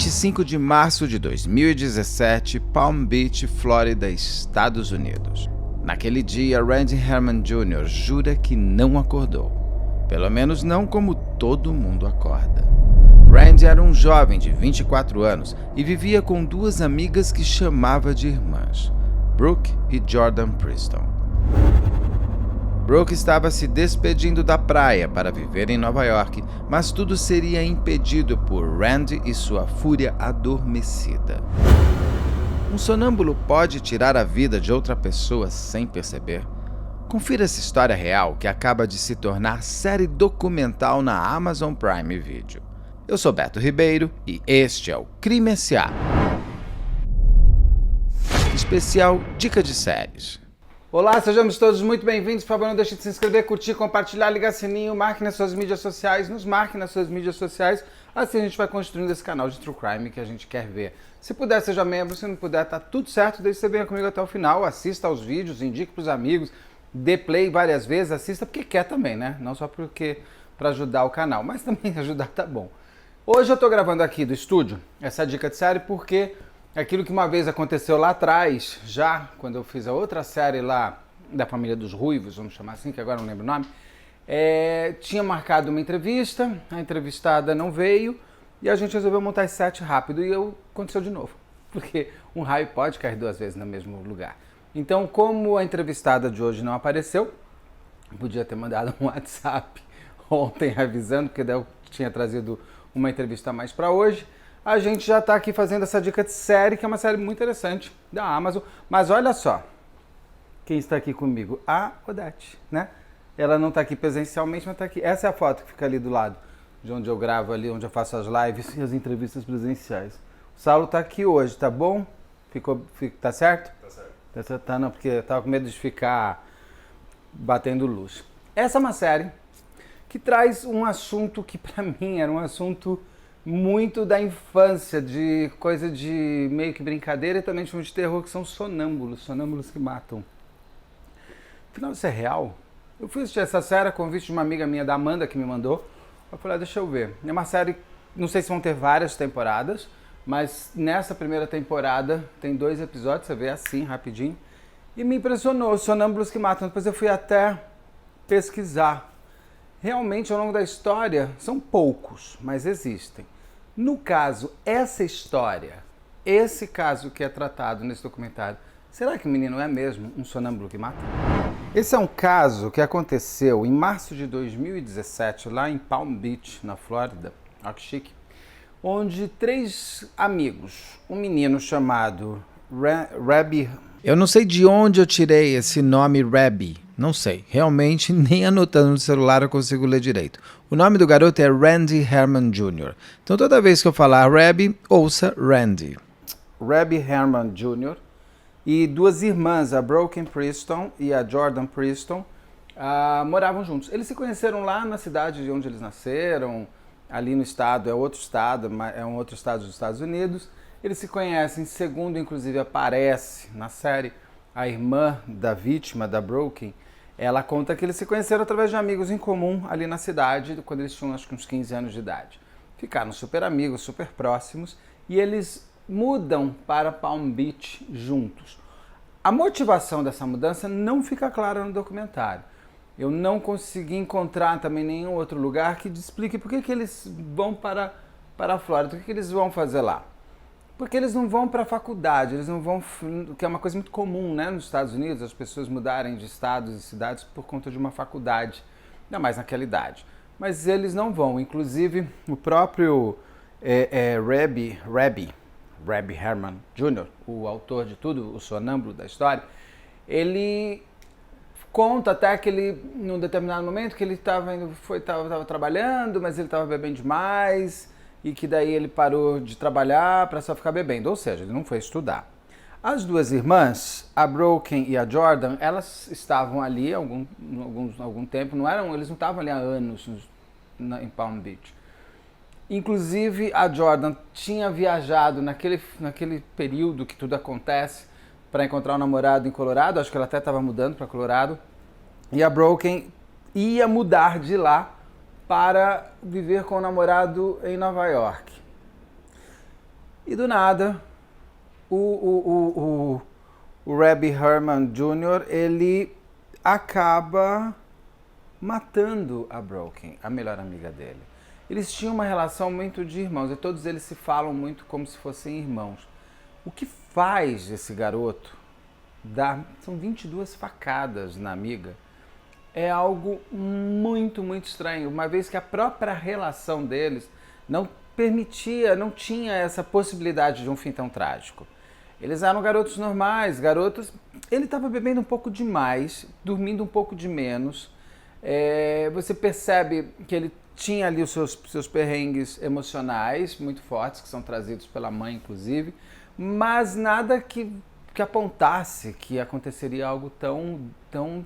25 de março de 2017, Palm Beach, Flórida, Estados Unidos. Naquele dia, Randy Herman Jr. jura que não acordou. Pelo menos não como todo mundo acorda. Randy era um jovem de 24 anos e vivia com duas amigas que chamava de irmãs, Brooke e Jordan Preston. Brooke estava se despedindo da praia para viver em Nova York, mas tudo seria impedido por Randy e sua fúria adormecida. Um sonâmbulo pode tirar a vida de outra pessoa sem perceber? Confira essa história real que acaba de se tornar série documental na Amazon Prime Video. Eu sou Beto Ribeiro e este é o Crime S.A. Especial Dica de Séries. Olá, sejamos todos muito bem-vindos. Por favor, não deixe de se inscrever, curtir, compartilhar, ligar sininho, marque nas suas mídias sociais, nos marque nas suas mídias sociais. Assim a gente vai construindo esse canal de True Crime que a gente quer ver. Se puder, seja membro. Se não puder, tá tudo certo. Desde que você venha comigo até o final, assista aos vídeos, indique pros amigos, dê play várias vezes, assista porque quer também, né? Não só porque para ajudar o canal, mas também ajudar tá bom. Hoje eu tô gravando aqui do estúdio essa dica de série porque aquilo que uma vez aconteceu lá atrás, já quando eu fiz a outra série lá da família dos Ruivos, vamos chamar assim, que agora não lembro o nome, tinha marcado uma entrevista, a entrevistada não veio e a gente resolveu montar esse set rápido e aconteceu de novo, porque um raio pode cair duas vezes no mesmo lugar. Então, como a entrevistada de hoje não apareceu, podia ter mandado um WhatsApp ontem avisando, porque daí eu tinha trazido uma entrevista a mais para hoje. A gente já está aqui fazendo essa dica de série, que é uma série muito interessante da Amazon. Mas olha só, quem está aqui comigo? A Odete, né? Ela não está aqui presencialmente, mas está aqui. Essa é a foto que fica ali do lado, de onde eu gravo ali, onde eu faço as lives e as entrevistas presenciais. O Saulo está aqui hoje, tá bom? Tá certo? Tá certo. Tá, não, porque eu tava com medo de ficar batendo luz. Essa é uma série que traz um assunto que pra mim era um assunto muito da infância, de coisa de meio que brincadeira e também de filme de terror, que são sonâmbulos que matam. Afinal, isso é real? Eu fui assistir essa série a convite de uma amiga minha, da Amanda, que me mandou. Eu falei, deixa eu ver. É uma série, não sei se vão ter várias temporadas, mas nessa primeira temporada tem 2 episódios, você vê assim, rapidinho. E me impressionou, os sonâmbulos que matam. Depois eu fui até pesquisar. Realmente, ao longo da história, são poucos, mas existem. No caso, essa história, esse caso que é tratado nesse documentário, será que o menino é mesmo um sonâmbulo que mata? Esse é um caso que aconteceu em março de 2017, lá em Palm Beach, na Flórida, olha que chique, onde 3 amigos, um menino chamado Rabbi... Eu não sei de onde eu tirei esse nome Rabbi. Não sei. Realmente, nem anotando no celular eu consigo ler direito. O nome do garoto é Randy Herman Jr. Então toda vez que eu falar Rabbi, ouça Randy. Rabbi Herman Jr. e 2 irmãs, a Brooke Preston e a Jordan Preston, moravam juntos. Eles se conheceram lá na cidade de onde eles nasceram, ali no estado, é um outro estado dos Estados Unidos. Eles se conhecem, segundo inclusive aparece na série, a irmã da vítima, da Brooke, ela conta que eles se conheceram através de amigos em comum ali na cidade, quando eles tinham acho que uns 15 anos de idade. Ficaram super amigos, super próximos, e eles mudam para Palm Beach juntos. A motivação dessa mudança não fica clara no documentário. Eu não consegui encontrar também nenhum outro lugar que explique por que eles vão para a Flórida, o que eles vão fazer lá. Porque eles não vão para a faculdade, eles não vão, que é uma coisa muito comum, né, nos Estados Unidos, as pessoas mudarem de estados e cidades por conta de uma faculdade, ainda mais naquela idade. Mas eles não vão, inclusive o próprio Rabbi Herman Jr., o autor de tudo, o sonâmbulo da história, ele conta até que ele, num determinado momento, que ele estava trabalhando, mas ele estava bebendo demais, e que daí ele parou de trabalhar para só ficar bebendo, ou seja, ele não foi estudar. As 2 irmãs, a Brooke e a Jordan, elas estavam ali há algum tempo, eles não estavam ali há anos em Palm Beach. Inclusive, a Jordan tinha viajado naquele período que tudo acontece para encontrar um namorado em Colorado, acho que ela até estava mudando para Colorado, e a Brooke ia mudar de lá para viver com o namorado em Nova York. E do nada, o Rabbi Herman Jr., ele acaba matando a Broken, a melhor amiga dele. Eles tinham uma relação muito de irmãos, e todos eles se falam muito como se fossem irmãos. O que faz esse garoto dar... São 22 facadas na amiga. É algo muito, muito estranho, uma vez que a própria relação deles não permitia, não tinha essa possibilidade de um fim tão trágico. Eles eram garotos normais, garotos... Ele estava bebendo um pouco demais, dormindo um pouco de menos. Você percebe que ele tinha ali os seus perrengues emocionais muito fortes, que são trazidos pela mãe, inclusive, mas nada que apontasse que aconteceria algo tão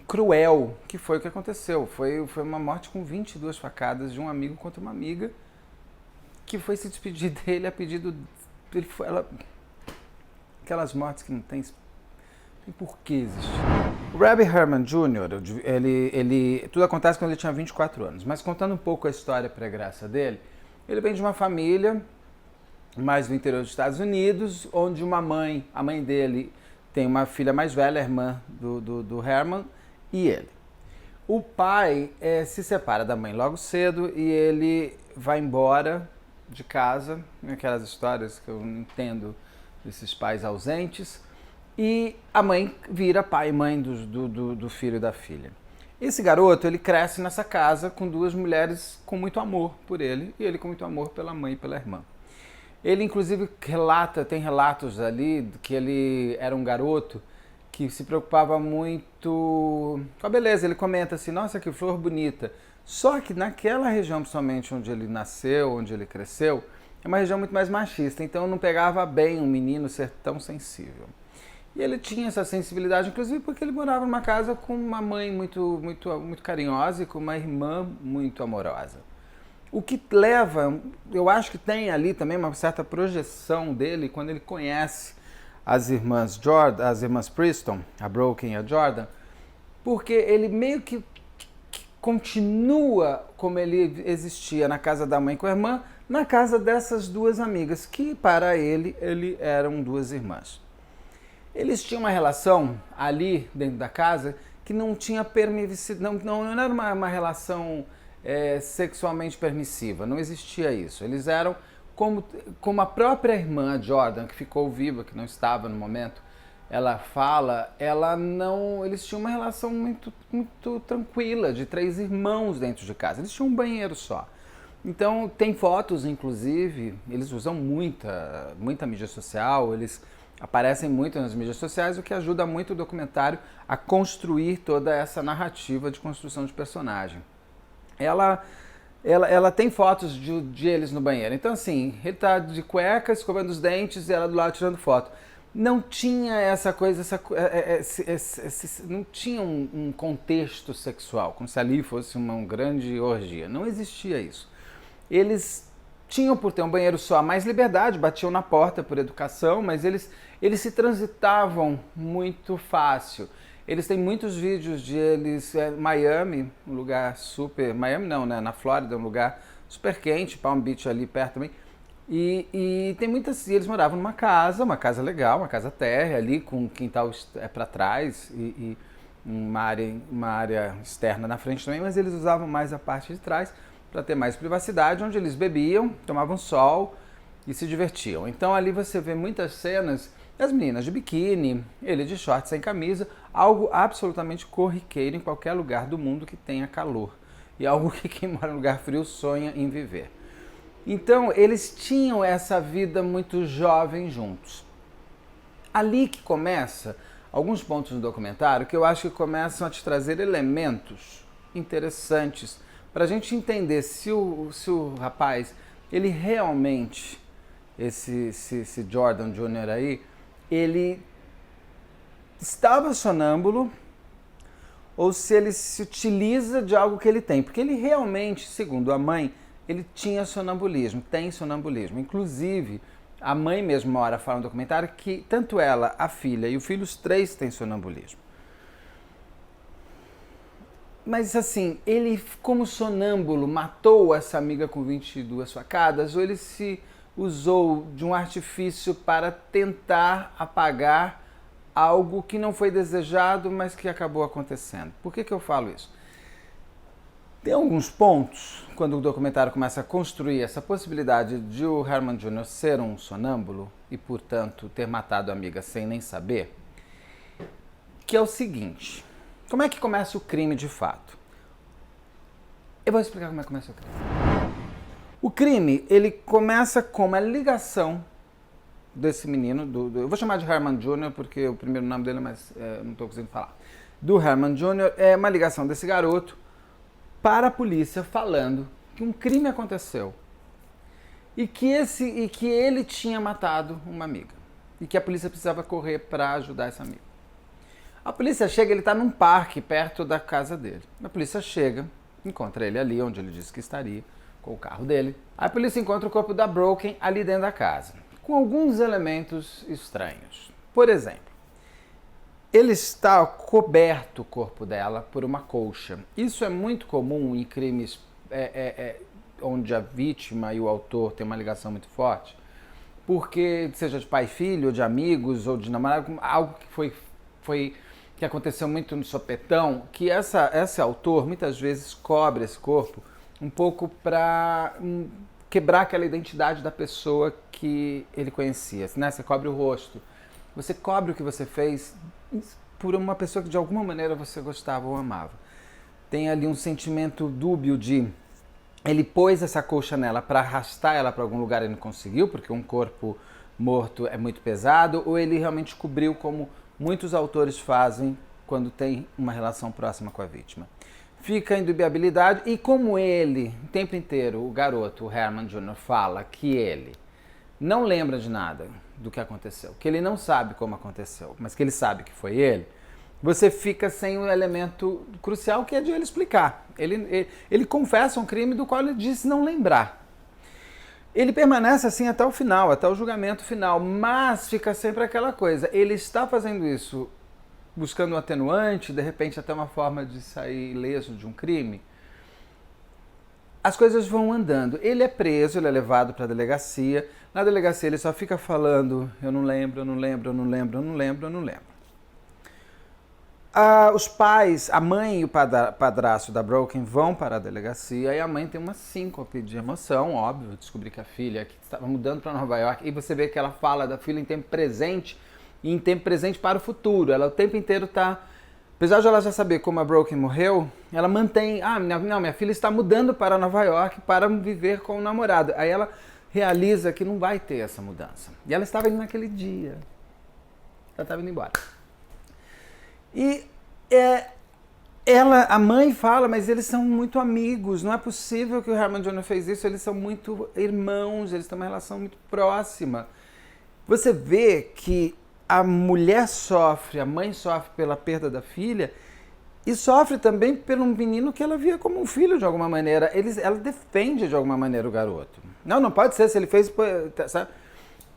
cruel, que foi o que aconteceu. Foi uma morte com 22 facadas de um amigo contra uma amiga, que foi se despedir dele a pedido... Aquelas mortes que não tem por que existir. O Rabbi Herman Jr., tudo acontece quando ele tinha 24 anos, mas contando um pouco a história pregressa dele, ele vem de uma família mais do interior dos Estados Unidos, onde a mãe dele tem uma filha mais velha, a irmã do Herman, e ele. O pai se separa da mãe logo cedo e ele vai embora de casa, aquelas histórias que eu não entendo desses pais ausentes, e a mãe vira pai e mãe do filho e da filha. Esse garoto, ele cresce nessa casa com duas mulheres com muito amor por ele, e ele com muito amor pela mãe e pela irmã. Ele, inclusive, tem relatos ali que ele era um garoto que se preocupava muito com a beleza. Ele comenta assim, nossa, que flor bonita. Só que naquela região, principalmente onde ele nasceu, onde ele cresceu, é uma região muito mais machista, então não pegava bem um menino ser tão sensível. E ele tinha essa sensibilidade, inclusive porque ele morava numa casa com uma mãe muito, muito, muito carinhosa e com uma irmã muito amorosa. O que leva, eu acho que tem ali também uma certa projeção dele quando ele conhece as irmãs Preston, a Broken e a Jordan, porque ele meio que continua como ele existia na casa da mãe com a irmã, na casa dessas duas amigas, que para ele eram duas irmãs. Eles tinham uma relação ali dentro da casa que não tinha permissividade, não era uma relação sexualmente permissiva, não existia isso. Eles eram como a própria irmã, a Jordan, que ficou viva, que não estava no momento, ela fala, eles tinham uma relação muito, muito tranquila, de três irmãos dentro de casa. Eles tinham um banheiro só. Então, tem fotos, inclusive, eles usam muita mídia social, eles aparecem muito nas mídias sociais, o que ajuda muito o documentário a construir toda essa narrativa de construção de personagem. Ela tem fotos de eles no banheiro. Então, assim, ele tá de cueca, escovando os dentes e ela do lado tirando foto. Não tinha essa coisa, não tinha um contexto sexual, como se ali fosse uma grande orgia. Não existia isso. Eles tinham, por ter um banheiro só, mais liberdade, batiam na porta por educação, mas eles se transitavam muito fácil. Eles têm muitos vídeos de eles Miami, um lugar super... Miami não, né? Na Flórida, um lugar super quente, Palm Beach ali perto também. E tem muitas... Eles moravam numa casa legal, uma casa térrea ali, com um quintal para trás e uma área externa na frente também, mas eles usavam mais a parte de trás para ter mais privacidade, onde eles bebiam, tomavam sol e se divertiam. Então ali você vê muitas cenas das meninas de biquíni, ele de shorts sem camisa, algo absolutamente corriqueiro em qualquer lugar do mundo que tenha calor. E algo que quem mora em lugar frio sonha em viver. Então eles tinham essa vida muito jovem juntos. Ali que começa alguns pontos do documentário que eu acho que começam a te trazer elementos interessantes para a gente entender se o rapaz, ele realmente, esse Jordan Jr. aí, ele estava sonâmbulo ou se ele se utiliza de algo que ele tem. Porque ele realmente, segundo a mãe, ele tinha sonambulismo, tem sonambulismo. Inclusive, a mãe mesmo uma hora fala no documentário que tanto ela, a filha e o filho, os três têm sonambulismo. Mas assim, ele como sonâmbulo matou essa amiga com 22 facadas ou ele se usou de um artifício para tentar apagar algo que não foi desejado, mas que acabou acontecendo. Por que eu falo isso? Tem alguns pontos, quando o documentário começa a construir essa possibilidade de o Herman Jr. ser um sonâmbulo e, portanto, ter matado a amiga sem nem saber, que é o seguinte: como é que começa o crime de fato? Eu vou explicar como é que começa o crime. O crime, ele começa com uma ligação desse menino, eu vou chamar de Herman Jr. porque o primeiro nome dele, mas não estou conseguindo falar. Do Herman Jr. é uma ligação desse garoto para a polícia falando que um crime aconteceu e que ele tinha matado uma amiga e que a polícia precisava correr para ajudar essa amiga. A polícia chega, ele está num parque perto da casa dele. A polícia chega, encontra ele ali onde ele disse que estaria, com o carro dele. A polícia encontra o corpo da Broken ali dentro da casa, com alguns elementos estranhos. Por exemplo, ele está coberto, o corpo dela, por uma colcha. Isso é muito comum em crimes onde a vítima e o autor têm uma ligação muito forte, porque seja de pai e filho, ou de amigos, ou de namorado, algo que aconteceu muito no sopetão, que esse autor muitas vezes cobre esse corpo um pouco para quebrar aquela identidade da pessoa que ele conhecia. Né? Você cobre o rosto, você cobre o que você fez por uma pessoa que de alguma maneira você gostava ou amava. Tem ali um sentimento dúbio de ele pôs essa colcha nela para arrastar ela para algum lugar e não conseguiu, porque um corpo morto é muito pesado, ou ele realmente cobriu como muitos autores fazem quando tem uma relação próxima com a vítima. Fica a indubiabilidade, e como ele, o tempo inteiro, o garoto, o Herman Jr., fala que ele não lembra de nada do que aconteceu, que ele não sabe como aconteceu, mas que ele sabe que foi ele, você fica sem o elemento crucial que é de ele explicar. Ele confessa um crime do qual ele disse não lembrar. Ele permanece assim até o final, até o julgamento final, mas fica sempre aquela coisa, ele está fazendo isso buscando um atenuante, de repente até uma forma de sair ileso de um crime. As coisas vão andando. Ele é preso, ele é levado para a delegacia. Na delegacia ele só fica falando, eu não lembro, eu não lembro, eu não lembro, eu não lembro, eu não lembro. Os pais, a mãe e o padrasto da Broken vão para a delegacia e a mãe tem uma síncope de emoção, óbvio, descobrir que a filha que estava mudando para Nova York, e você vê que ela fala da filha em tempo presente e em tempo presente para o futuro. Ela o tempo inteiro está, apesar de ela já saber como a Broken morreu, ela mantém, minha filha está mudando para Nova York para viver com o namorado. Aí ela realiza que não vai ter essa mudança. E ela estava indo naquele dia. Ela estava indo embora. E a mãe fala, mas eles são muito amigos, não é possível que o Herman Jr. fez isso, eles são muito irmãos, eles têm uma relação muito próxima. Você vê que a mulher sofre, a mãe sofre pela perda da filha e sofre também pelo menino que ela via como um filho de alguma maneira. Ela defende de alguma maneira o garoto. Não pode ser, se ele fez... Sabe?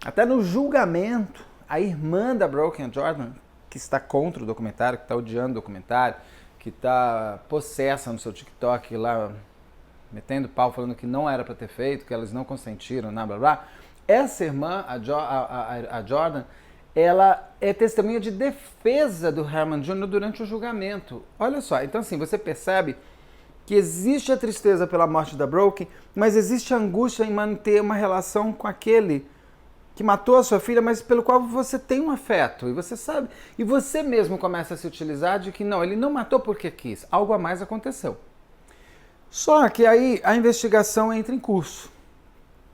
Até no julgamento, a irmã da Broken, a Jordan, que está contra o documentário, que está odiando o documentário, que está possessa no seu TikTok lá, metendo pau, falando que não era para ter feito, que elas não consentiram, blá blá blá. Essa irmã, a Jordan, ela é testemunha de defesa do Herman Jr. durante o julgamento. Olha só, então assim, você percebe que existe a tristeza pela morte da Broken, mas existe a angústia em manter uma relação com aquele que matou a sua filha, mas pelo qual você tem um afeto, e você sabe, e você mesmo começa a se utilizar de que não, ele não matou porque quis, algo a mais aconteceu. Só que aí a investigação entra em curso.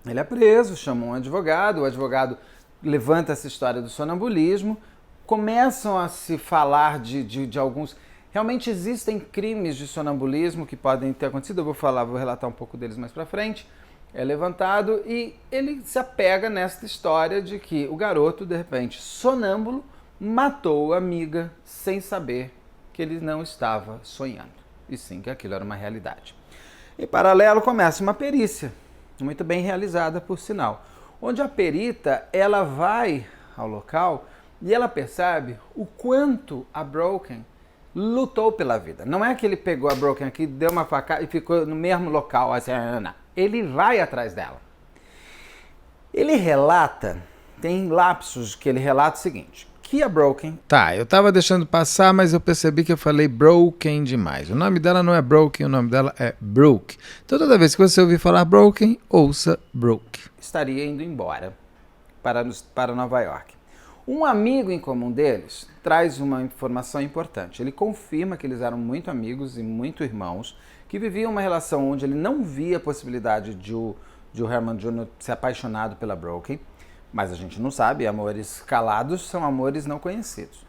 Ele é preso, chama um advogado, o advogado levanta essa história do sonambulismo, começam a se falar de alguns... Realmente existem crimes de sonambulismo que podem ter acontecido, vou relatar um pouco deles mais pra frente. É levantado e ele se apega nessa história de que o garoto, de repente, sonâmbulo, matou a amiga sem saber que ele não estava sonhando, e sim que aquilo era uma realidade. Em paralelo, começa uma perícia, muito bem realizada, por sinal, onde a perita ela vai ao local e ela percebe o quanto a Broken lutou pela vida. Não é que ele pegou a Broken aqui, deu uma facada e ficou no mesmo local, assim, não. Ele vai atrás dela. Ele relata, tem lapsos que ele relata o seguinte, que a Broken... Tá, eu tava deixando passar, mas eu percebi que eu falei Broken demais. O nome dela não é Broken, o nome dela é Brooke. Então toda vez que você ouvir falar Broken, ouça Brooke. Estaria indo embora para Nova York. Um amigo em comum deles traz uma informação importante. Ele confirma que eles eram muito amigos e muito irmãos, que viviam uma relação onde ele não via a possibilidade de o Herman Jr. ser apaixonado pela Broken, mas a gente não sabe, amores calados são amores não conhecidos.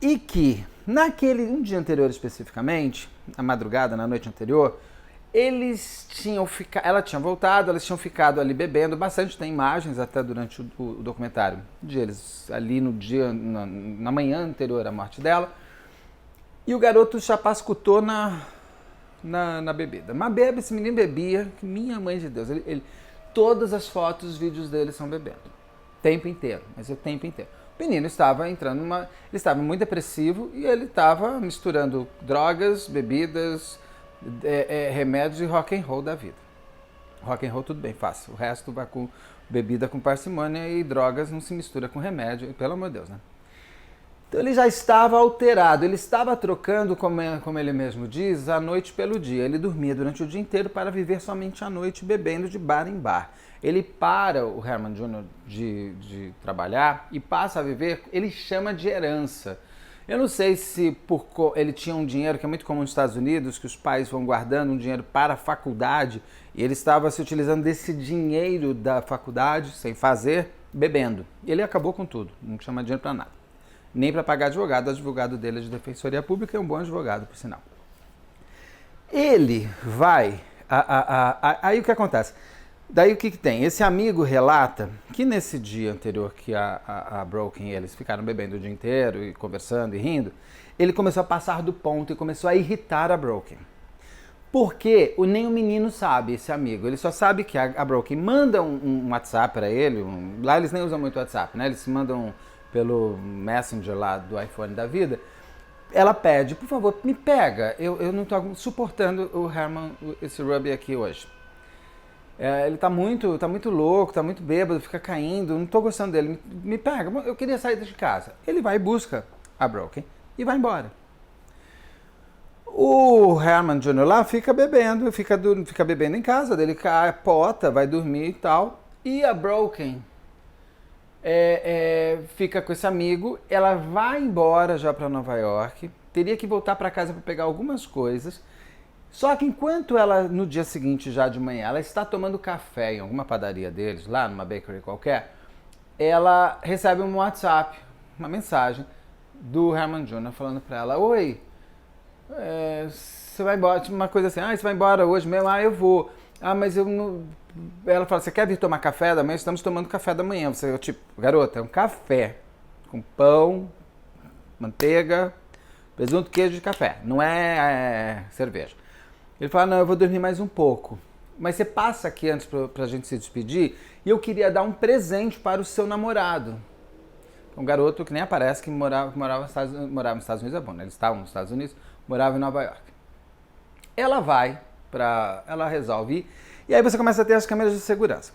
E que, um dia anterior especificamente, na madrugada, na noite anterior, ela tinha voltado, eles tinham ficado ali bebendo bastante, tem imagens até durante o documentário de eles ali no dia, na manhã anterior à morte dela, e o garoto chapascutou na bebida. Mas esse menino bebia, que minha mãe de Deus, todas as fotos, os vídeos dele são bebendo, o tempo inteiro, mas o tempo inteiro. O menino estava ele estava muito depressivo e ele estava misturando drogas, bebidas, remédios e rock and roll da vida. Rock and roll tudo bem, fácil. O resto vai com bebida com parcimônia e drogas não se mistura com remédio, pelo amor de Deus, né? Então ele já estava alterado, ele estava trocando, como ele mesmo diz, a noite pelo dia. Ele dormia durante o dia inteiro para viver somente a noite bebendo de bar em bar. Ele para o Herman Jr. de trabalhar e passa a viver, ele chama de herança. Eu não sei se ele tinha um dinheiro que é muito comum nos Estados Unidos, que os pais vão guardando um dinheiro para a faculdade, e ele estava se utilizando desse dinheiro da faculdade, sem fazer, bebendo. Ele acabou com tudo, não chama dinheiro para nada. Nem para pagar advogado, o advogado dele é de Defensoria Pública, é um bom advogado, por sinal. Ele vai... Aí o que acontece? Daí o que tem? Esse amigo relata que nesse dia anterior que a Broken e eles ficaram bebendo o dia inteiro e conversando e rindo, ele começou a passar do ponto e começou a irritar a Broken. Porque nem o menino sabe, esse amigo. Ele só sabe que a Broken manda um WhatsApp para ele. Lá eles nem usam muito WhatsApp, né? Eles se mandam pelo Messenger lá do iPhone da vida. Ela pede, por favor, me pega. Eu não estou suportando o Herman, esse Ruby aqui hoje. Ele tá muito louco, tá muito bêbado, fica caindo, não tô gostando dele, me pega, eu queria sair de casa. Ele vai e busca a Broken e vai embora. O Herman Jr. lá fica bebendo em casa dele, capota, vai dormir e tal. E a Broken fica com esse amigo, ela vai embora já para Nova York, teria que voltar para casa para pegar algumas coisas. Só que enquanto ela, no dia seguinte, já de manhã, ela está tomando café em alguma padaria deles, lá numa bakery qualquer, ela recebe um WhatsApp, uma mensagem do Herman Jr. falando para ela, oi, você vai embora, tipo uma coisa assim, você vai embora hoje mesmo? Eu vou. Mas eu não... Ela fala, você quer vir tomar café da manhã? Estamos tomando café da manhã. Você, tipo, garota, é um café com pão, manteiga, presunto, queijo e café, não é cerveja. Ele fala, não, eu vou dormir mais um pouco. Mas você passa aqui antes pra gente se despedir e eu queria dar um presente para o seu namorado. Um garoto que nem aparece, que morava nos Estados Unidos, é bom, né? Eles estavam nos Estados Unidos, morava em Nova York. Ela resolve ir, e aí você começa a ter as câmeras de segurança.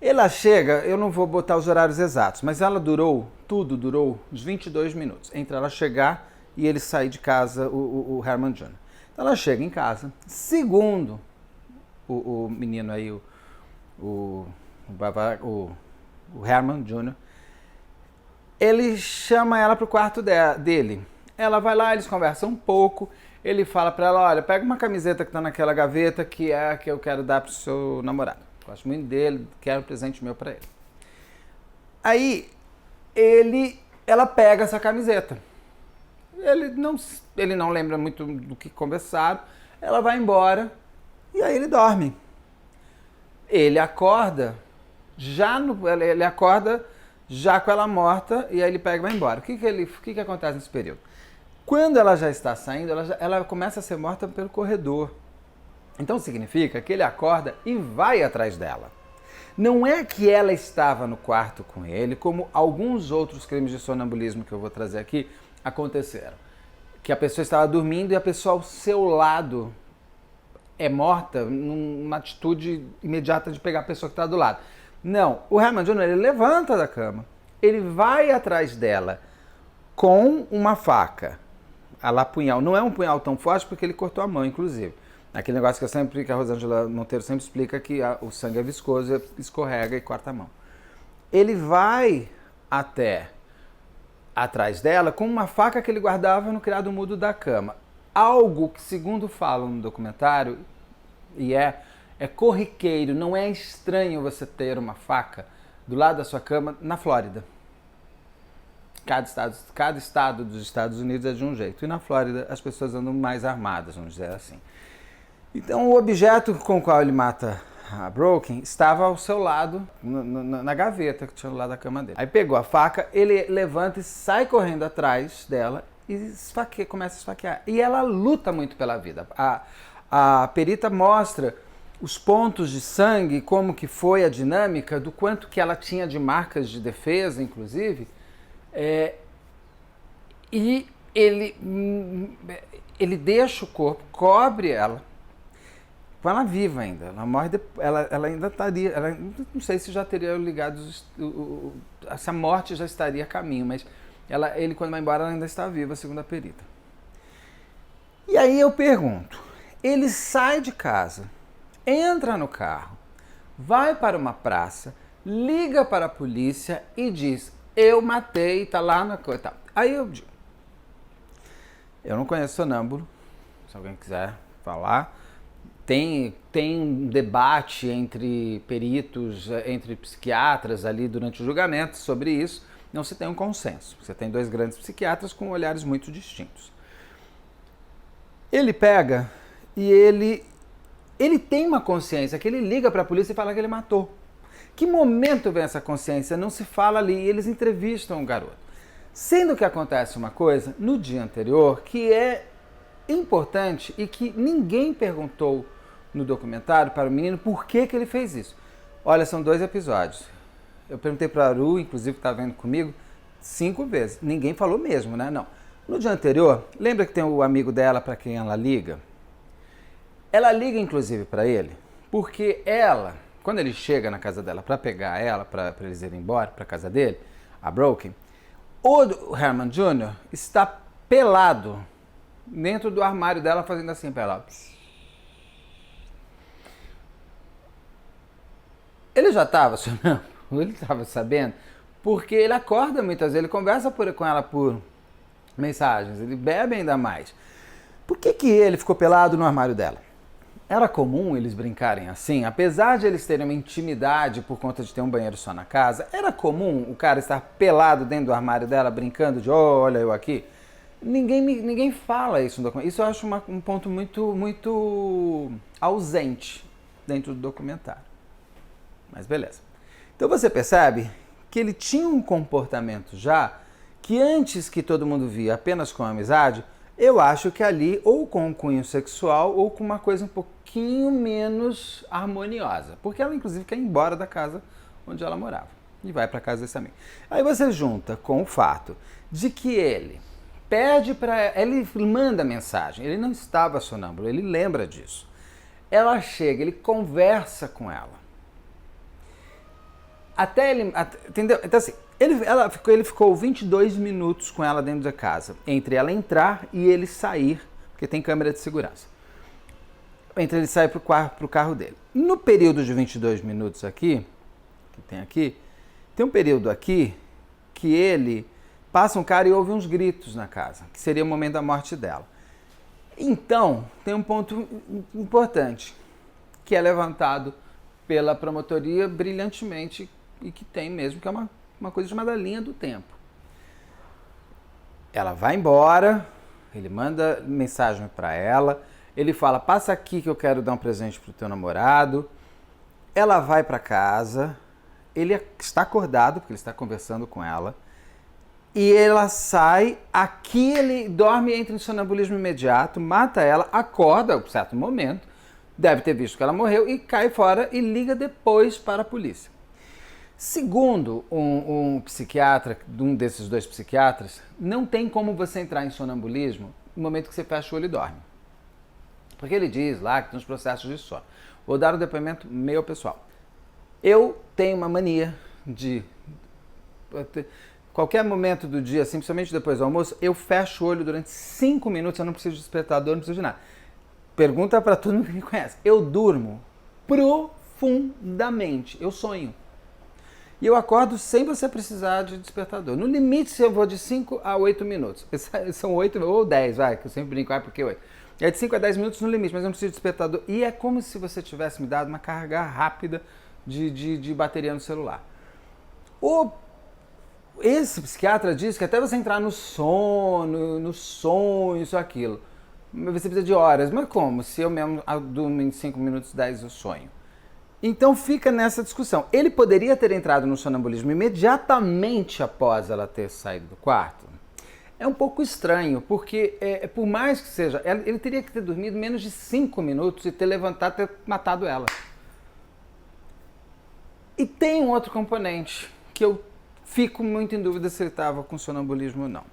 Ela chega, eu não vou botar os horários exatos, mas ela durou uns 22 minutos, entre ela chegar e ele sair de casa, o Herman Jr. Ela chega em casa, segundo o menino aí, o Herman Jr., ele chama ela para o quarto dele. Ela vai lá, eles conversam um pouco, ele fala para ela, olha, pega uma camiseta que está naquela gaveta que é a que eu quero dar para o seu namorado. Gosto muito dele, quero um presente meu para ele. Aí, ela pega essa camiseta. Ele não lembra muito do que conversaram. Ela vai embora e aí ele dorme. Ele acorda ele acorda já com ela morta e aí ele pega e vai embora. O que acontece nesse período? Quando ela já está saindo, ela começa a ser morta pelo corredor. Então significa que ele acorda e vai atrás dela. Não é que ela estava no quarto com ele, como alguns outros crimes de sonambulismo que eu vou trazer aqui aconteceram. Que a pessoa estava dormindo e a pessoa ao seu lado é morta numa atitude imediata de pegar a pessoa que está do lado. Não, o Herman Jr. ele levanta da cama, ele vai atrás dela com uma faca, a lá punhal. Não é um punhal tão forte porque ele cortou a mão, inclusive. Aquele negócio que a Rosângela Monteiro sempre explica que o sangue é viscoso, escorrega e corta a mão. Ele vai atrás dela com uma faca que ele guardava no criado mudo da cama. Algo que, segundo falam no documentário, e é corriqueiro, não é estranho você ter uma faca do lado da sua cama na Flórida. Cada estado dos Estados Unidos é de um jeito. E na Flórida as pessoas andam mais armadas, vamos dizer assim. Então o objeto com o qual ele mata a Broken estava ao seu lado, na gaveta que tinha do lado da cama dele. Aí pegou a faca, ele levanta e sai correndo atrás dela e começa a esfaquear. E ela luta muito pela vida. A perita mostra os pontos de sangue, como que foi a dinâmica, do quanto que ela tinha de marcas de defesa, inclusive. E ele deixa o corpo, cobre ela, com ela viva ainda. Ela morre, ela ainda estaria, não sei se já teria ligado, se a morte já estaria a caminho, mas ele quando vai embora ela ainda está viva, segundo a perita. E aí eu pergunto, ele sai de casa, entra no carro, vai para uma praça, liga para a polícia e diz: eu matei, tá lá na coisa. Tá. Aí eu digo, eu não conheço sonâmbulo, se alguém quiser falar. Tem um debate entre peritos, entre psiquiatras ali durante o julgamento sobre isso. Não se tem um consenso. Você tem dois grandes psiquiatras com olhares muito distintos. Ele pega e ele tem uma consciência que ele liga para a polícia e fala que ele matou. Que momento vem essa consciência? Não se fala ali. E eles entrevistam o garoto. Sendo que acontece uma coisa no dia anterior que é importante e que ninguém perguntou no documentário para o menino por que ele fez isso. Olha, são 2 episódios. Eu perguntei para a Aru, inclusive que está vendo comigo, 5 vezes. Ninguém falou mesmo, né? Não. No dia anterior, lembra que tem o amigo dela para quem ela liga? Ela liga, inclusive, para ele, porque ela, quando ele chega na casa dela para pegar ela, para eles irem embora para a casa dele, a Broken, o Herman Jr. está pelado dentro do armário dela, fazendo assim para ela. Ele já estava sonhando, ele estava sabendo, porque ele acorda muitas vezes, ele conversa com ela por mensagens, ele bebe ainda mais. Por que ele ficou pelado no armário dela? Era comum eles brincarem assim, apesar de eles terem uma intimidade por conta de ter um banheiro só na casa, era comum o cara estar pelado dentro do armário dela, brincando de olha eu aqui. Ninguém fala isso no documento. Isso eu acho um ponto muito ausente dentro do documentário. Mas beleza. Então você percebe que ele tinha um comportamento já que antes que todo mundo via apenas com amizade, eu acho que ali ou com um cunho sexual ou com uma coisa um pouquinho menos harmoniosa. Porque ela inclusive quer ir embora da casa onde ela morava e vai para casa desse amigo. Aí você junta com o fato de que ele pede para ele manda mensagem, ele não estava sonâmbulo, ele lembra disso. Ela chega, ele conversa com ela. Entendeu? Então assim, ele ficou 22 minutos com ela dentro da casa, entre ela entrar e ele sair, porque tem câmera de segurança. Entre ele sair pro carro dele. No período de 22 minutos aqui, tem um período aqui que ele passa um cara e ouve uns gritos na casa, que seria o momento da morte dela. Então, tem um ponto importante, que é levantado pela promotoria brilhantemente e que tem mesmo, que é uma coisa chamada linha do tempo. Ela vai embora, ele manda mensagem para ela, ele fala, passa aqui que eu quero dar um presente pro teu namorado. Ela vai para casa, ele está acordado, porque ele está conversando com ela, e ela sai, aqui ele dorme, entra em sonambulismo imediato, mata ela, acorda em um certo momento, deve ter visto que ela morreu, e cai fora e liga depois para a polícia. Segundo um psiquiatra, um desses 2 psiquiatras, não tem como você entrar em sonambulismo no momento que você fecha o olho e dorme. Porque ele diz lá que tem uns processos de sono. Vou dar um depoimento meu pessoal. Eu tenho uma mania de... Qualquer momento do dia, assim, principalmente depois do almoço, eu fecho o olho durante 5 minutos, eu não preciso de despertador, não preciso de nada. Pergunta para todo mundo que me conhece. Eu durmo profundamente, eu sonho. E eu acordo sem você precisar de despertador. No limite, eu vou de 5 a 8 minutos. São 8 ou 10, vai, que eu sempre brinco, porque 8. É de 5 a 10 minutos no limite, mas eu não preciso de despertador. E é como se você tivesse me dado uma carga rápida de bateria no celular. Esse psiquiatra diz que até você entrar no sono, isso, aquilo, você precisa de horas. Mas como? Se eu mesmo durmo em 5 minutos, 10 eu sonho. Então fica nessa discussão. Ele poderia ter entrado no sonambulismo imediatamente após ela ter saído do quarto? É um pouco estranho, porque por mais que seja, ele teria que ter dormido menos de 5 minutos e ter levantado, ter matado ela. E tem um outro componente que eu fico muito em dúvida se ele estava com sonambulismo ou não.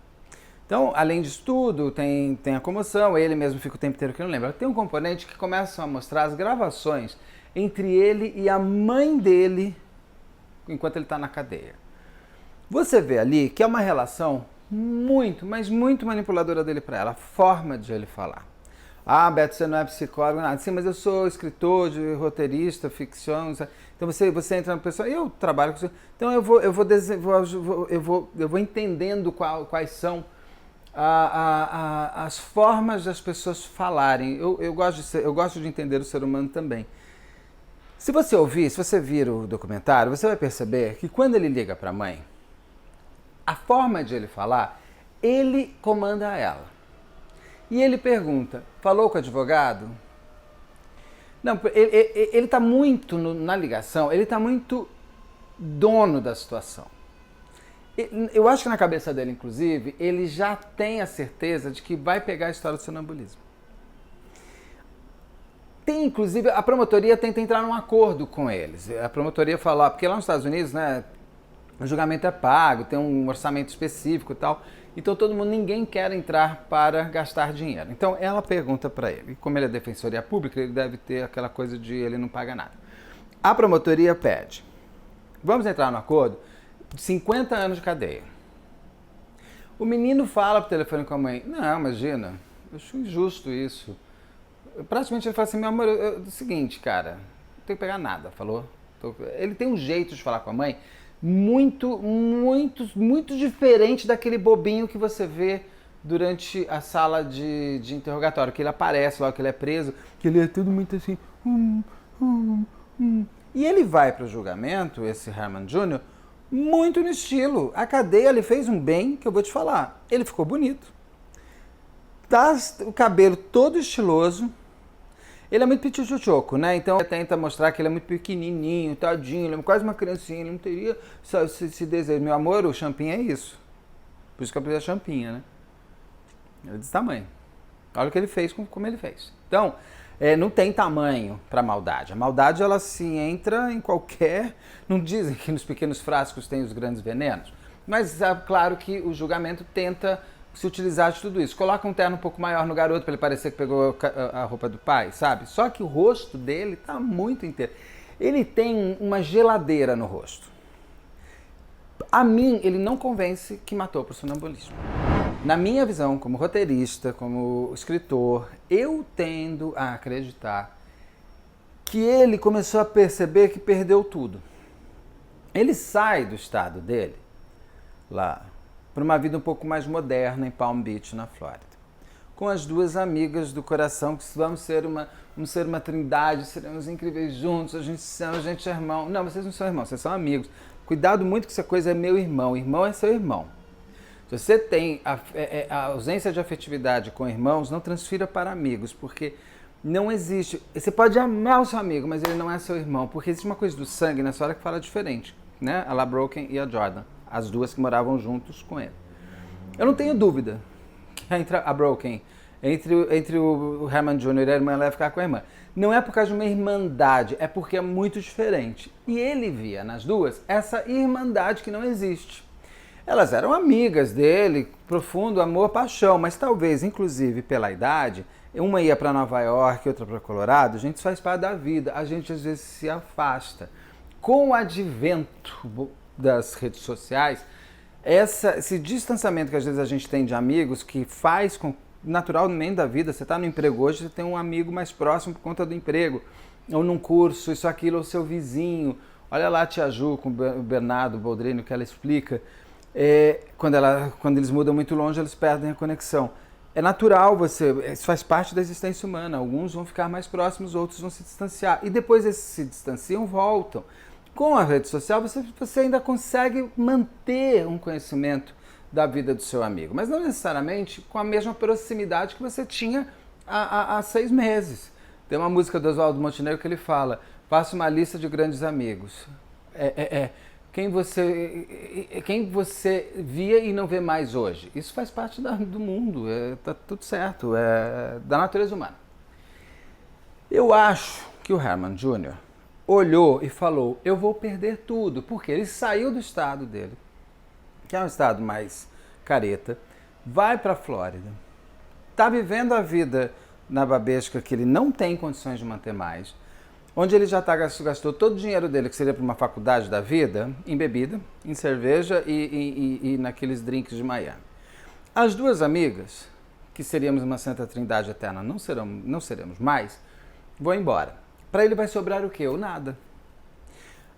Então, além disso tudo, tem a comoção, ele mesmo fica o tempo inteiro que não lembra. Tem um componente que começa a mostrar as gravações entre ele e a mãe dele enquanto ele está na cadeia. Você vê ali que é uma relação muito, mas muito manipuladora dele para ela, a forma de ele falar. Ah, Beto, você não é psicólogo, nada. Sim, mas eu sou escritor, roteirista, ficção. Então você entra na pessoa, eu trabalho com isso. Então eu vou entendendo quais são as formas das pessoas falarem. Eu gosto de entender o ser humano também. Se você vir o documentário, você vai perceber que quando ele liga para a mãe, a forma de ele falar, ele comanda ela. E ele pergunta, falou com o advogado? Não, ele está muito, na ligação, ele está muito dono da situação. Eu acho que na cabeça dele, inclusive, ele já tem a certeza de que vai pegar a história do sonambulismo. Inclusive, a promotoria tenta entrar num acordo com eles. A promotoria fala, porque lá nos Estados Unidos, né, o julgamento é pago, tem um orçamento específico e tal. Então ninguém quer entrar para gastar dinheiro. Então ela pergunta para ele, como ele é defensoria pública, ele deve ter aquela coisa de ele não paga nada. A promotoria pede, vamos entrar no acordo de 50 anos de cadeia. O menino fala por telefone com a mãe, não, imagina, eu acho injusto isso. Praticamente ele fala assim, meu amor, é o seguinte, cara, não tenho que pegar nada, falou? Ele tem um jeito de falar com a mãe muito diferente daquele bobinho que você vê durante a sala de interrogatório, que ele aparece logo que ele é preso, que ele é tudo muito assim... E ele vai para o julgamento, esse Herman Jr., muito no estilo. A cadeia lhe fez um bem que eu vou te falar. Ele ficou bonito. Tá o cabelo todo estiloso. Ele é muito pitichuchoco, né? Então ele tenta mostrar que ele é muito pequenininho, tadinho, ele é quase uma criancinha, ele não teria esse desejo. Meu amor, o champinho é isso. Por isso que eu aprendi a champinha, né? Ele é desse tamanho. Olha o que ele fez, como ele fez. Então, não tem tamanho para maldade. A maldade, ela se entra em qualquer... Não dizem que nos pequenos frascos tem os grandes venenos. Mas é claro que o julgamento tenta se utilizar de tudo isso. Coloca um terno um pouco maior no garoto para ele parecer que pegou a roupa do pai, sabe? Só que o rosto dele tá muito inteiro. Ele tem uma geladeira no rosto. A mim, ele não convence que matou por sonambulismo. Na minha visão, como roteirista, como escritor, eu tendo a acreditar que ele começou a perceber que perdeu tudo. Ele sai do estado dele, lá, para uma vida um pouco mais moderna em Palm Beach, na Flórida. Com as duas amigas do coração, que vamos ser uma trindade, seremos incríveis juntos, a gente é irmão. Não, vocês não são irmãos, vocês são amigos. Cuidado muito que essa coisa é meu irmão. Irmão é seu irmão. Se você tem a ausência de afetividade com irmãos, não transfira para amigos, porque não existe... Você pode amar o seu amigo, mas ele não é seu irmão, porque existe uma coisa do sangue nessa hora que fala diferente, né? A La Broken e a Jordan, as duas que moravam juntos com ele. Eu não tenho dúvida que entre a Broken, entre o Herman Jr. e a irmã, ela vai ficar com a irmã. Não é por causa de uma irmandade, é porque é muito diferente. E ele via nas duas essa irmandade que não existe. Elas eram amigas dele, profundo amor, paixão, mas talvez, inclusive pela idade, uma ia para Nova York, outra para Colorado, a gente faz parte da vida, a gente às vezes se afasta. com o advento das redes sociais, esse distanciamento que às vezes a gente tem de amigos, que faz com naturalmente da vida, você está no emprego hoje, você tem um amigo mais próximo por conta do emprego, ou num curso, isso, aquilo, ou seu vizinho. Olha lá a tia Ju com o Bernardo Boldrini, que ela explica, quando eles mudam muito longe, eles perdem a conexão. É natural, isso faz parte da existência humana. Alguns vão ficar mais próximos, outros vão se distanciar. E depois esses se distanciam, voltam. Com a rede social, você ainda consegue manter um conhecimento da vida do seu amigo, mas não necessariamente com a mesma proximidade que você tinha há 6 meses. Tem uma música do Oswaldo Montenegro que ele fala: faça uma lista de grandes amigos. Quem você via e não vê mais hoje. Isso faz parte do mundo, tá tudo certo, é da natureza humana. Eu acho que o Herman Jr. olhou e falou: eu vou perder tudo, porque ele saiu do estado dele, que é um estado mais careta, vai para a Flórida, está vivendo a vida na babesca que ele não tem condições de manter mais, onde ele já gastou todo o dinheiro dele, que seria para uma faculdade da vida, em bebida, em cerveja e naqueles drinks de Miami. As 2 amigas, que seríamos uma santa trindade eterna, não seremos mais, vão embora. Para ele vai sobrar o quê? Ou nada.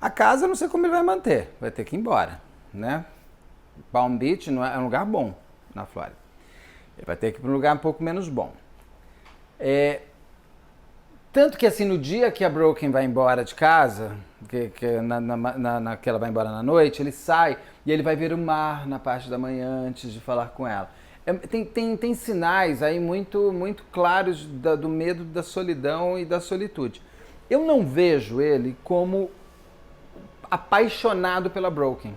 A casa, eu não sei como ele vai manter, vai ter que ir embora, né? Palm Beach não é um lugar bom na Flórida. Ele vai ter que ir para um lugar um pouco menos bom. Tanto que assim, no dia que a Broken vai embora de casa, que ela vai embora na noite, ele sai e ele vai ver o mar na parte da manhã antes de falar com ela. Tem sinais aí muito, muito claros do medo da solidão e da solitude. Eu não vejo ele como apaixonado pela Broken.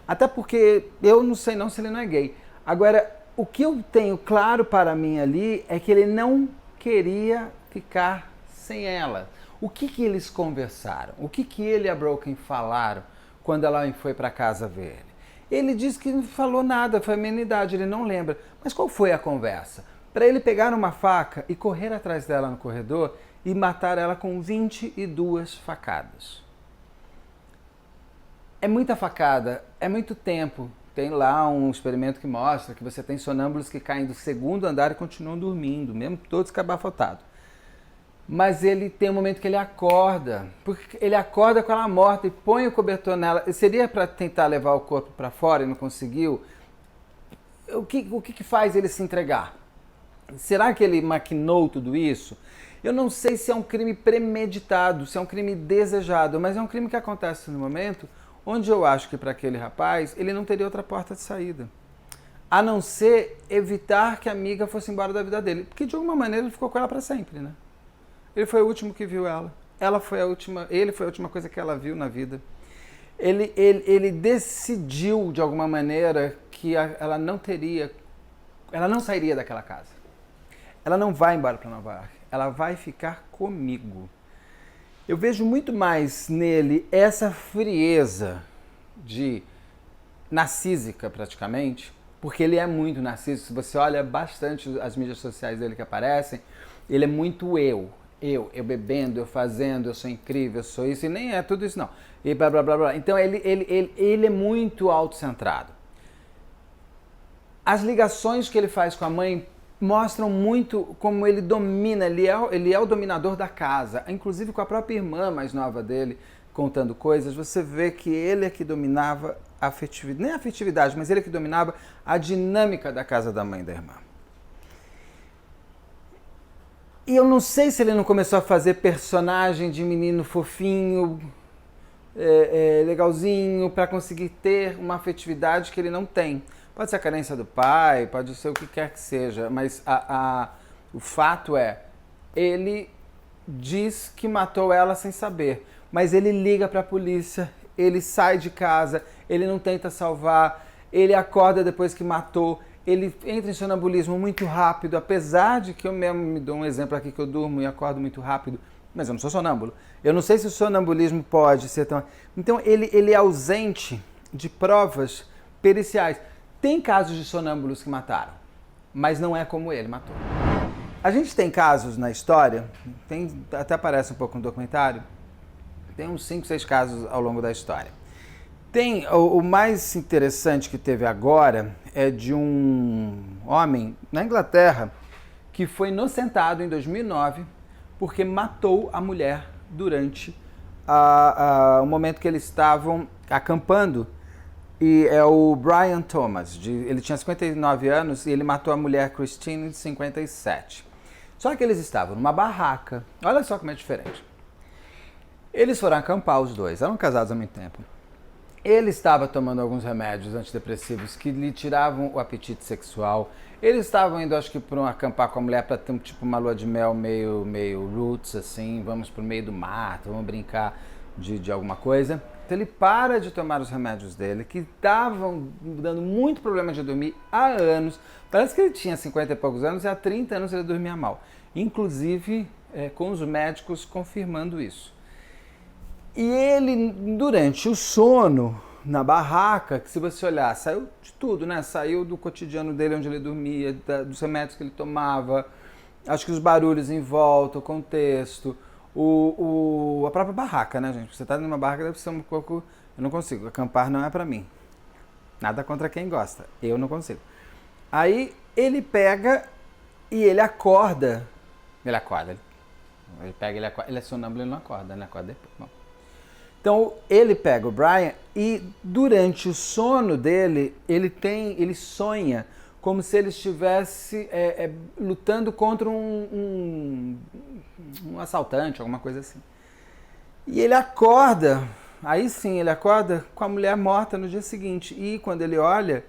Até porque eu não sei se ele não é gay. Agora, o que eu tenho claro para mim ali é que ele não queria ficar sem ela. O que eles conversaram? O que ele e a Broken falaram quando ela foi para casa ver ele? Ele disse que não falou nada, foi amenidade, ele não lembra. Mas qual foi a conversa? Para ele pegar uma faca e correr atrás dela no corredor e matar ela com 22 facadas. É muita facada, é muito tempo. Tem lá um experimento que mostra que você tem sonâmbulos que caem do 2º andar e continuam dormindo, mesmo todos cabafotados. Mas ele tem um momento que ele acorda, porque ele acorda com ela morta e põe o cobertor nela. Seria para tentar levar o corpo para fora e não conseguiu? O que faz ele se entregar? Será que ele maquinou tudo isso? Eu não sei se é um crime premeditado, se é um crime desejado, mas é um crime que acontece no momento onde eu acho que para aquele rapaz ele não teria outra porta de saída, a não ser evitar que a amiga fosse embora da vida dele, porque de alguma maneira ele ficou com ela para sempre, né? Ele foi o último que viu ela, ele foi a última coisa que ela viu na vida. Ele decidiu de alguma maneira que ela não sairia daquela casa. Ela não vai embora para Nova York, ela vai ficar comigo. Eu vejo muito mais nele essa frieza narcísica praticamente, porque ele é muito narcísico. Se você olha bastante as mídias sociais dele que aparecem, ele é muito eu bebendo, eu fazendo, eu sou incrível, eu sou isso, e nem é tudo isso não. E blá blá blá blá. Então ele é muito autocentrado. As ligações que ele faz com a mãe mostram muito como ele domina, ele é o dominador da casa, inclusive com a própria irmã mais nova dele, contando coisas, você vê que ele é que dominava a afetividade, nem a afetividade, mas ele é que dominava a dinâmica da casa da mãe e da irmã. E eu não sei se ele não começou a fazer personagem de menino fofinho, legalzinho, para conseguir ter uma afetividade que ele não tem. Pode ser a carência do pai, pode ser o que quer que seja, mas o fato é, ele diz que matou ela sem saber, mas ele liga para a polícia, ele sai de casa, ele não tenta salvar, ele acorda depois que matou, ele entra em sonambulismo muito rápido, apesar de que eu mesmo me dou um exemplo aqui que eu durmo e acordo muito rápido, mas eu não sou sonâmbulo. Eu não sei se o sonambulismo pode ser tão... Então ele é ausente de provas periciais. Tem casos de sonâmbulos que mataram, mas não é como ele matou. A gente tem casos na história, até aparece um pouco no documentário, Tem uns 5, 6 casos ao longo da história. Tem o mais interessante que teve agora é de um homem na Inglaterra que foi inocentado em 2009 porque matou a mulher durante o momento que eles estavam acampando. E é o Brian Thomas, ele tinha 59 anos e ele matou a mulher Christine de 57. Só que eles estavam numa barraca, olha só como é diferente. Eles foram acampar os dois, eram casados há muito tempo. Ele estava tomando alguns remédios antidepressivos que lhe tiravam o apetite sexual. Eles estavam indo, acho que, para acampar com a mulher para ter tipo uma lua de mel meio roots, assim, vamos para o meio do mato, vamos brincar de alguma coisa. Então ele para de tomar os remédios dele, que estavam dando muito problema de dormir há anos. Parece que ele tinha 50 e poucos anos e há 30 anos ele dormia mal. Inclusive com os médicos confirmando isso. E ele, durante o sono, na barraca, que se você olhar, saiu de tudo, né? Saiu do cotidiano dele, onde ele dormia, dos remédios que ele tomava, acho que os barulhos em volta, o contexto, a própria barraca, né, gente? Você tá numa barraca, deve ser um pouco... Eu não consigo, acampar não é pra mim. Nada contra quem gosta, eu não consigo. Aí ele pega e ele acorda. Ele é sonâmbulo, ele não acorda, ele acorda depois. Bom. Então ele pega o Brian e durante o sono dele, ele sonha como se ele estivesse lutando contra um assaltante, alguma coisa assim. E ele acorda, aí sim, ele acorda com a mulher morta no dia seguinte. E quando ele olha,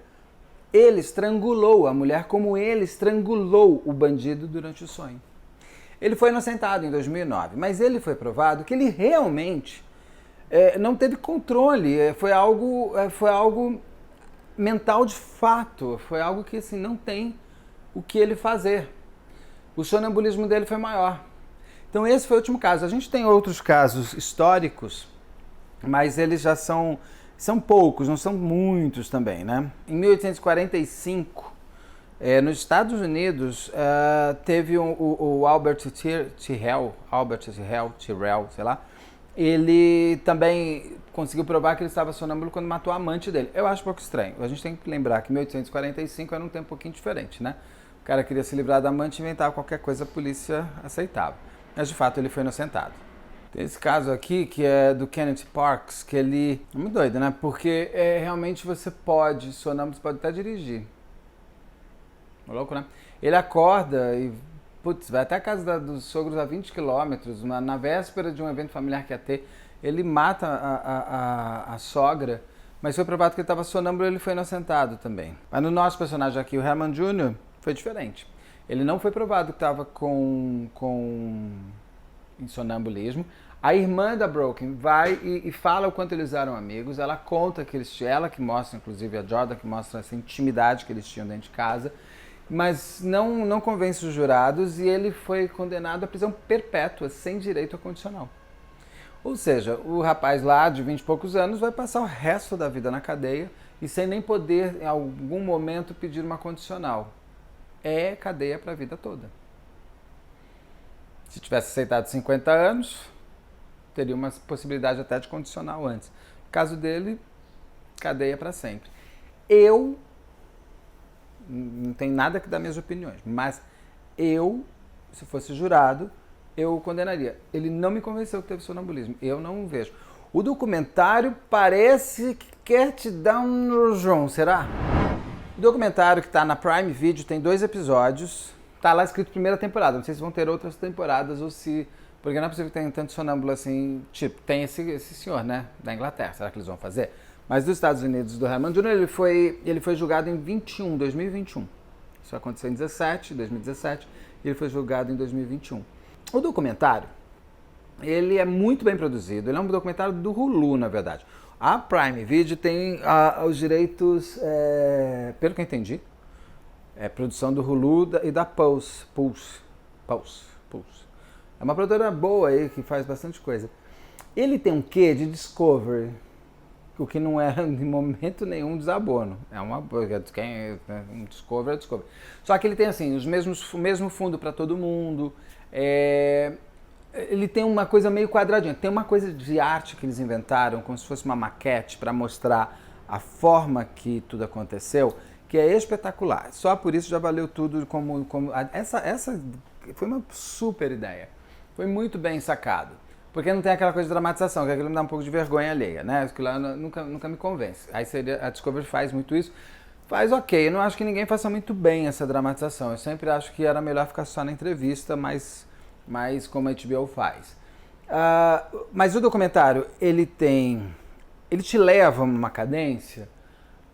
ele estrangulou a mulher como ele estrangulou o bandido durante o sonho. Ele foi inocentado em 2009, mas ele foi provado que ele realmente não teve controle, foi algo mental de fato, foi algo que assim, não tem o que ele fazer. O sonambulismo dele foi maior. Então esse foi o último caso. A gente tem outros casos históricos, mas eles já são poucos, não são muitos também, né? Em 1845, nos Estados Unidos, teve o Albert Tyrrell, sei lá. Ele também conseguiu provar que ele estava sonâmbulo quando matou a amante dele. Eu acho um pouco estranho. A gente tem que lembrar que 1845 era um tempo um pouquinho diferente, né? O cara queria se livrar da amante e inventava qualquer coisa, a polícia aceitava. Mas, de fato, ele foi inocentado. Tem esse caso aqui, que é do Kenneth Parks, que ele... É muito doido, né? Porque realmente você pode, sonâmbulo, você pode até dirigir. É louco, né? Ele acorda e... Putz, vai até a casa dos sogros a 20 quilômetros, na véspera de um evento familiar que ia ter. Ele mata a sogra, mas foi provado que ele estava sonâmbulo e ele foi inocentado também. Mas no nosso personagem aqui, o Herman Jr., foi diferente. Ele não foi provado que estava com sonambulismo. A irmã da Broken vai e fala o quanto eles eram amigos. Ela conta que ela que mostra, inclusive a Jordan, que mostra essa intimidade que eles tinham dentro de casa. Mas não convence os jurados e ele foi condenado à prisão perpétua, sem direito a condicional. Ou seja, o rapaz lá de 20 e poucos anos vai passar o resto da vida na cadeia e sem nem poder, em algum momento, pedir uma condicional. É cadeia para a vida toda. Se tivesse aceitado 50 anos, teria uma possibilidade até de condicional antes. No caso dele, cadeia para sempre. Eu não tem nada que dar minhas opiniões, mas eu, se fosse jurado, eu o condenaria. Ele não me convenceu que teve sonambulismo, eu não vejo. O documentário parece que quer te dar um João, será? O documentário que está na Prime Video tem 2 episódios, tá lá escrito primeira temporada, não sei se vão ter outras temporadas ou se... Porque não é possível que tenha tanto sonâmbulo assim, tipo, tem esse senhor, né, da Inglaterra, será que eles vão fazer? Mas dos Estados Unidos, do Herman Jr., ele foi julgado em 2021. Isso aconteceu em 2017, e ele foi julgado em 2021. O documentário, ele é muito bem produzido, ele é um documentário do Hulu, na verdade. A Prime Video tem os direitos, pelo que eu entendi, produção do Hulu e da Pulse. É uma produtora boa aí, que faz bastante coisa. Ele tem um quê de Discovery, o que não é, em momento nenhum, desabono. Um Discovery é Discovery. Só que ele tem, assim, o mesmo fundo para todo mundo. ele tem uma coisa meio quadradinha. Tem uma coisa de arte que eles inventaram, como se fosse uma maquete para mostrar a forma que tudo aconteceu, que é espetacular. Só por isso já valeu tudo. Essa foi uma super ideia. Foi muito bem sacado. Porque não tem aquela coisa de dramatização, que aquilo me dá um pouco de vergonha alheia, né? Aquilo lá nunca me convence. Aí a Discovery faz muito isso. Faz ok. Eu não acho que ninguém faça muito bem essa dramatização. Eu sempre acho que era melhor ficar só na entrevista, mas como a HBO faz. Mas o documentário, ele te leva numa cadência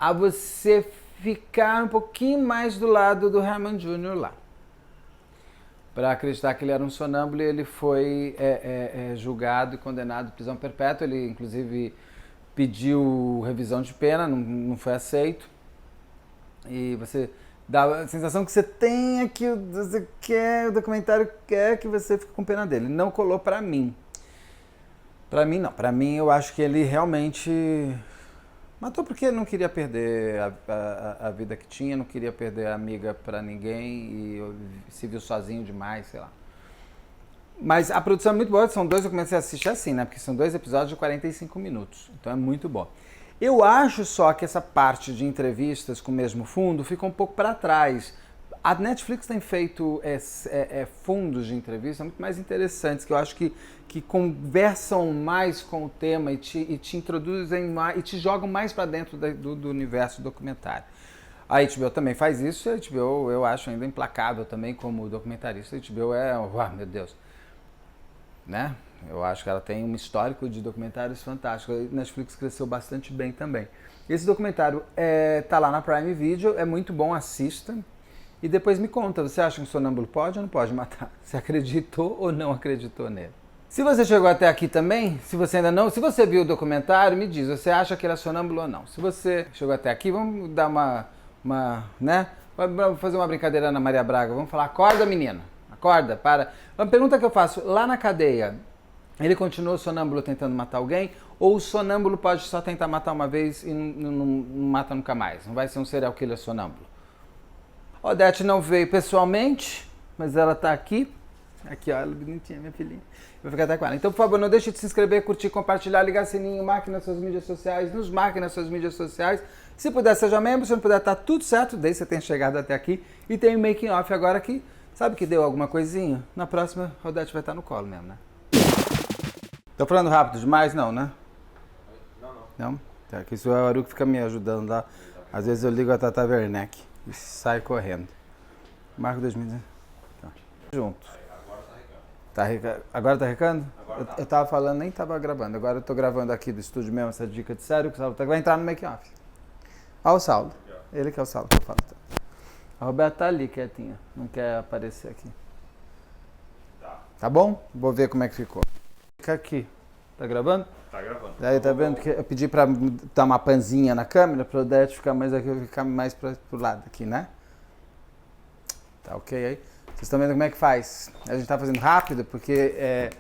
a você ficar um pouquinho mais do lado do Herman Jr. lá. Para acreditar que ele era um sonâmbulo, ele foi julgado e condenado à prisão perpétua. Ele, inclusive, pediu revisão de pena, não foi aceito. E você dá a sensação que você tem aqui, você quer, o documentário quer que você fique com pena dele. Não colou para mim. Para mim, não. Para mim, eu acho que ele realmente matou porque não queria perder a vida que tinha, não queria perder a amiga para ninguém e se viu sozinho demais, sei lá. Mas a produção é muito boa, são dois, eu comecei a assistir assim, né? Porque são 2 episódios de 45 minutos, então é muito bom. Eu acho só que essa parte de entrevistas com o mesmo fundo fica um pouco para trás. A Netflix tem feito fundos de entrevista muito mais interessantes, que eu acho que conversam mais com o tema e te introduzem mais, e te jogam mais para dentro do universo documentário. A HBO também faz isso, e a HBO eu acho ainda implacável também como documentarista. A HBO meu Deus, né? Eu acho que ela tem um histórico de documentários fantástico. A Netflix cresceu bastante bem também. Esse documentário tá lá na Prime Video, é muito bom, assista. E depois me conta, você acha que um sonâmbulo pode ou não pode matar? Você acreditou ou não acreditou nele? Se você chegou até aqui também, se você ainda não, se você viu o documentário, me diz, você acha que ele é sonâmbulo ou não? Se você chegou até aqui, vamos dar né? Vamos fazer uma brincadeira na Maria Braga, vamos falar, acorda menina, acorda, para. Uma pergunta que eu faço, lá na cadeia, ele continua sonâmbulo tentando matar alguém? Ou o sonâmbulo pode só tentar matar uma vez e não mata nunca mais? Não vai ser um serial killer sonâmbulo? Odete não veio pessoalmente, mas ela tá aqui. Aqui, ó, ela bonitinha, minha filhinha. Eu vou ficar até com ela. Então, por favor, não deixe de se inscrever, curtir, compartilhar, ligar o sininho, marque nas suas mídias sociais, nos marque nas suas mídias sociais. Se puder, seja membro. Se não puder, tá tudo certo, desde você tenha chegado até aqui. E tem o making off agora que, sabe que deu alguma coisinha? Na próxima, a Odete vai estar no colo mesmo, né? Tô falando rápido demais? Não, né? Não? Tá, que isso é o Aru que fica me ajudando lá. Às vezes eu ligo a Tata Werneck e sai correndo. Marco 2019. Tá. Junto. Agora tá recando? Eu tava falando, nem tava gravando. Agora eu tô gravando aqui do estúdio mesmo, essa dica de sério, que o Saulo vai entrar no make-off. Olha o Saulo. Ele que é o Saulo que eu falo. A Roberta tá ali quietinha, não quer aparecer aqui. Tá bom? Vou ver como é que ficou. Fica aqui. Tá gravando? Tá gravando. Daí tá vendo que eu pedi pra dar uma panzinha na câmera, pra Odete ficar mais aqui, eu ficar mais pro lado aqui, né? Tá ok aí? Vocês estão vendo como é que faz? A gente tá fazendo rápido, porque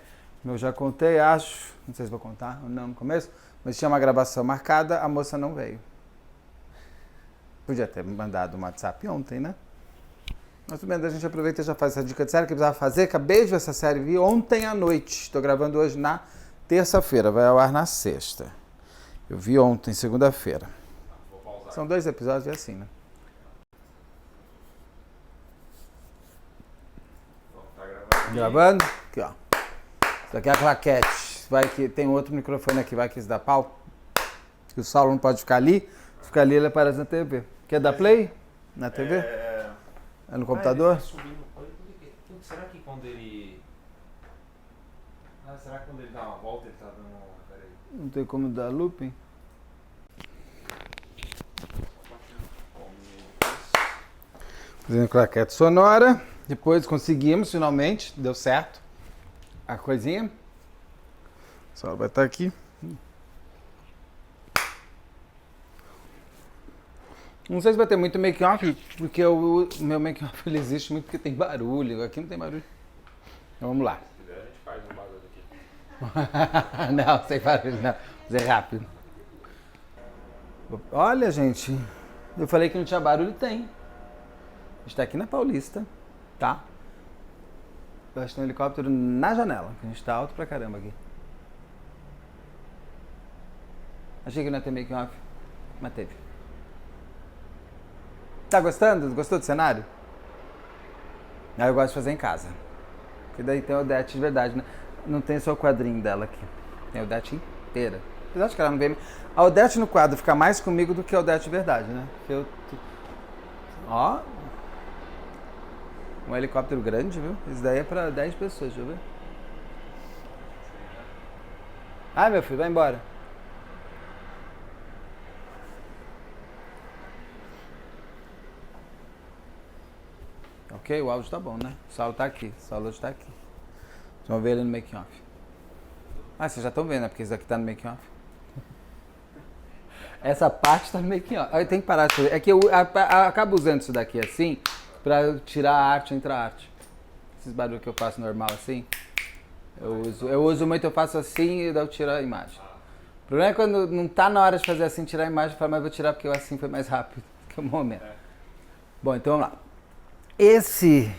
eu já contei, acho, não sei se vou contar ou não no começo, mas tinha uma gravação marcada, a moça não veio. Podia ter mandado um WhatsApp ontem, né? Mas tudo bem, a gente aproveita e já faz essa dica de série que eu precisava fazer. Acabei de ver essa série, vi ontem à noite. Estou gravando hoje na terça-feira, vai ao ar na sexta. Eu vi ontem, segunda-feira. São 2 episódios, é assim, né? Gravando? Aqui, ó. Isso aqui é a claquete. Vai que tem outro microfone aqui, vai que isso dá pau. Que o Saulo não pode ficar ali. Se ficar ali, ele aparece na TV. Quer dar play? Na TV? É no computador? Ele tá subindo. Será que quando ele... será que quando ele dá uma volta, ele tá dando uma... Peraí. Não tem como dar looping? Fazendo claquete sonora. Depois conseguimos, finalmente. Deu certo. A coisinha. Só vai estar aqui. Não sei se vai ter muito make-off, porque o meu make-off ele existe muito porque tem barulho. Aqui não tem barulho. Então vamos lá. Se quiser, a gente faz um barulho aqui. Não, sem barulho não. Fazer rápido. Olha, gente. Eu falei que não tinha barulho, tem. A gente tá aqui na Paulista, tá? Acho que tem um helicóptero na janela, que a gente tá alto pra caramba aqui. Achei que não ia ter making off, mas teve. Tá gostando? Gostou do cenário? Eu gosto de fazer em casa. Porque daí tem a Odete de verdade, né? Não tem só o quadrinho dela aqui. Tem a Odete inteira. Apesar de que ela não vem... A Odete no quadro fica mais comigo do que a Odete de verdade, né? Ó. Um helicóptero grande, viu? Isso daí é pra 10 pessoas, deixa eu ver. Ai, meu filho, vai embora. Ok, o áudio tá bom, né? O Saulo tá aqui, o Saulo hoje tá aqui. Vocês vão ver ele no making off. Ah, vocês já estão vendo, né? Porque isso aqui tá no making off. Essa parte tá no making off. Eu tenho que parar de fazer. É que eu acabo usando isso daqui assim pra tirar a arte entre a arte. Esses barulhos que eu faço normal assim. Eu uso muito, eu faço assim e daí eu tiro a imagem. O problema é quando não tá na hora de fazer assim, tirar a imagem, eu falo, mas vou tirar porque o assim foi mais rápido que o momento. Bom, então vamos lá. Esse